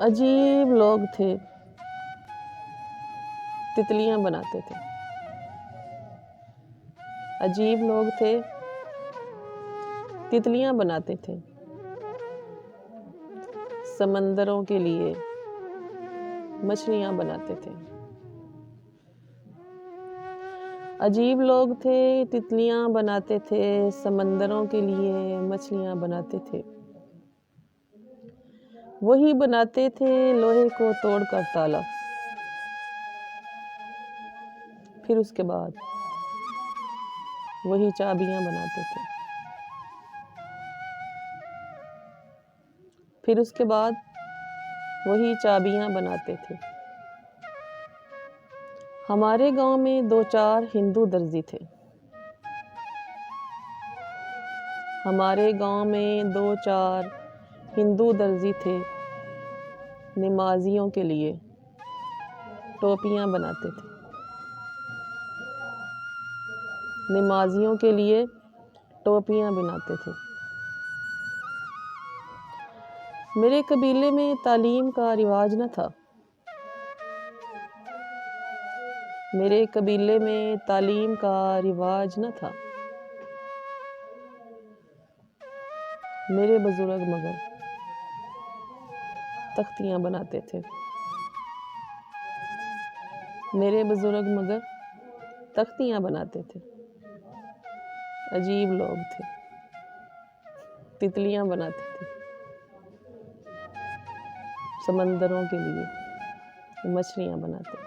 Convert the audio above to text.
अजीब लोग थे, तितलियां बनाते थे। अजीब लोग थे, तितलियां बनाते थे। समंदरों के लिए मछलियां बनाते थे। अजीब लोग थे, तितलियां बनाते थे, समंदरों के लिए मछलियां बनाते थे। वही बनाते थे लोहे को तोड़कर ताला। फिर उसके बाद वही चाबियां बनाते थे। फिर उसके बाद वही चाबियां बनाते थे। हमारे गांव में 2-4 हिंदू दर्जी थे। हमारे गांव में 2-4 हिंदू दर्जी थे। नमाजियों के लिए टोपियां बनाते थे। नमाजियों के लिए टोपियां बनाते थे। मेरे कबीले में तालीम का रिवाज न था। मेरे कबीले में तालीम का रिवाज न था। मेरे बुजुर्ग मगर तख्तियां बनाते थे। मेरे बुजुर्ग मगर तख्तियां बनाते थे। अजीब लोग थे, तितलियां बनाते थे। समंदरों के लिए मछलियां बनाते थे।